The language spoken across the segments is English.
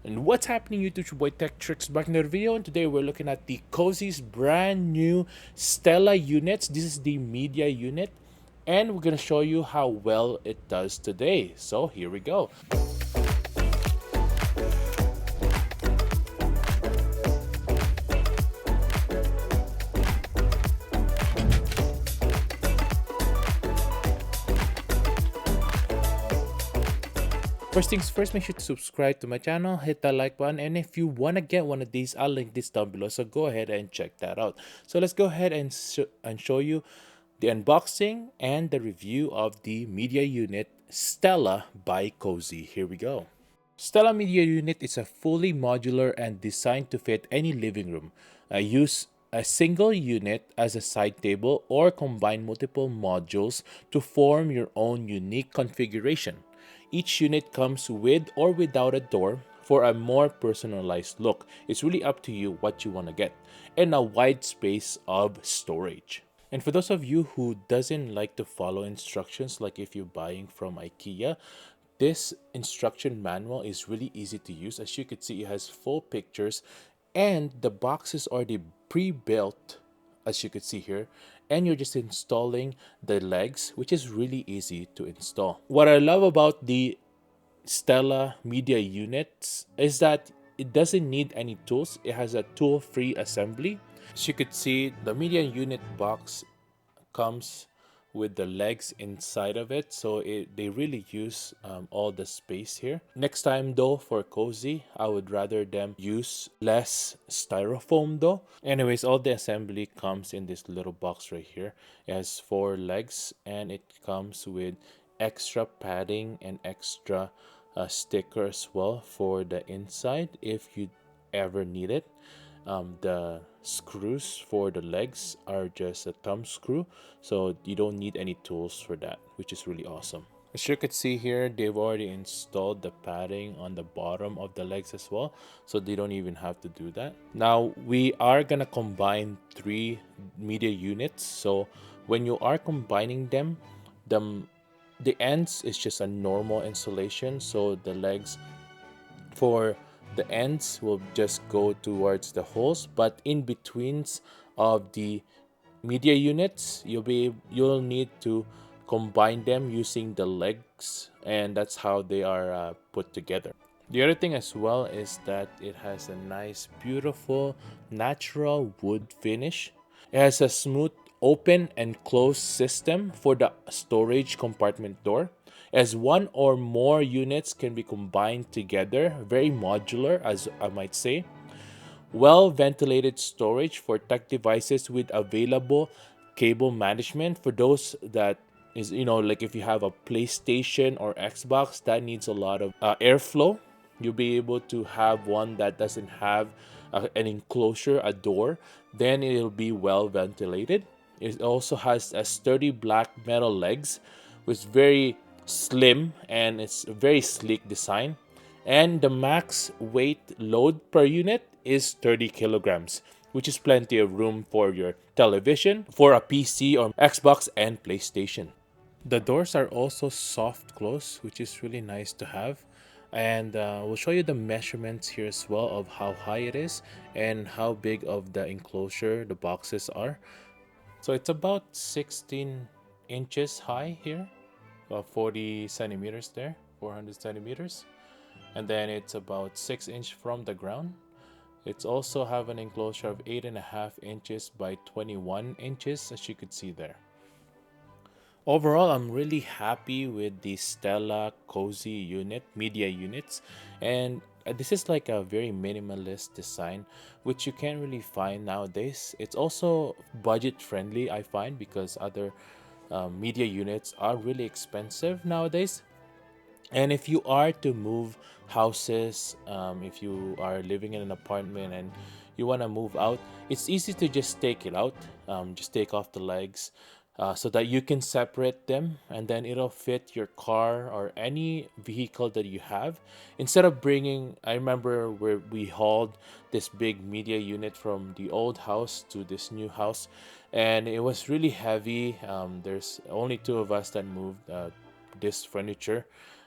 And what's happening YouTube? It's your boy Tech TRX back in the video, and today we're looking at the Cozey's brand new Stella units. This is the media unit, and we're gonna show you how well it does today. So here we go. First things first, make sure to subscribe to my channel, hit that like button, and if you want to get one of these, I'll link this down below, so go ahead and check that out. So let's go ahead and show you the unboxing and the review of the media unit Stella by Cozey. Here we go. Stella Media Unit is a fully modular and designed to fit any living room. Use a single unit as a side table or combine multiple modules to form your own unique configuration. Each unit comes with or without a door for a more personalized look. It's really up to you what you want to get, and a wide space of storage. And for those of you who doesn't like to follow instructions, like if you're buying from IKEA, this instruction manual is really easy to use. As you can see, it has full pictures and the box is already pre-built, as you can see here, and you're just installing the legs, which is really easy to install. What I love about the Stella media units is that it doesn't need any tools. It has a tool-free assembly. As you could see, the media unit box comes with the legs inside of it, so they really use all the space here. Next time though, for Cozey, I would rather them use less styrofoam though. Anyways, all the assembly comes in this little box right here. It has 4 legs and it comes with extra padding and extra sticker as well for the inside if you ever need it. The screws for the legs are just a thumb screw, so you don't need any tools for that, which is really awesome. As you can see here, they've already installed the padding on the bottom of the legs as well, so they don't even have to do that. Now we are gonna combine 3 media units, so when you are combining them, the ends is just a normal installation, so the legs for the ends will just go towards the holes, but in betweens of the media units you'll need to combine them using the legs, and that's how they are put together. The other thing as well is that it has a nice, beautiful, natural wood finish. It has a smooth open and close system for the storage compartment door, as one or more units can be combined together. Very modular, as I might say. Well ventilated storage for tech devices with available cable management for those that is, like if you have a PlayStation or Xbox that needs a lot of airflow, you'll be able to have one that doesn't have an enclosure, a door, then it'll be well ventilated. It also has a sturdy black metal legs with very slim and it's a very sleek design. And the max weight load per unit is 30 kilograms, which is plenty of room for your television, for a PC or Xbox and PlayStation. The doors are also soft close, which is really nice to have. And we'll show you the measurements here as well of how high it is and how big of the enclosure the boxes are. So it's about 16 inches high here, about 40 centimeters there, 400 centimeters. And then it's about 6 inches from the ground. It's also have an enclosure of 8.5 inches by 21 inches, as you could see there. Overall, I'm really happy with the Stella Cozey unit, media units, and this is like a very minimalist design, which you can't really find nowadays. It's also budget friendly, I find, because other media units are really expensive nowadays. And if you are to move houses, if you are living in an apartment and you want to move out, it's easy to just take it out, just take off the legs, so that you can separate them, and then it'll fit your car or any vehicle that you have. Instead of bringing, I remember where we hauled this big media unit from the old house to this new house, and it was really heavy. There's only 2 of us that moved this furniture,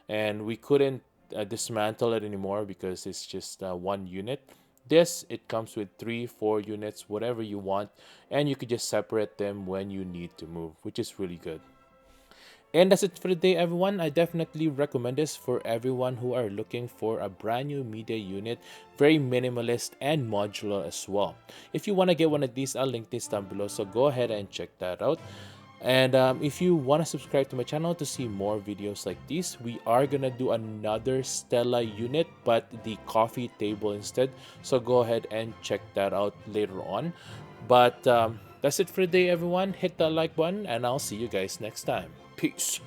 and we couldn't dismantle it anymore because it's just one unit. This, it comes with 3 4 units, whatever you want, and you could just separate them when you need to move, which is really good. And that's it for today, everyone. I definitely recommend this for everyone who are looking for a brand new media unit, very minimalist and modular as well. If you want to get one of these, I'll link this down below, so go ahead and check that out. And if you want to subscribe to my channel to see more videos like these, we are gonna do another Stella unit, but the coffee table instead, so go ahead and check that out later on. But that's it for today, everyone. Hit that like button and I'll see you guys next time. Peace.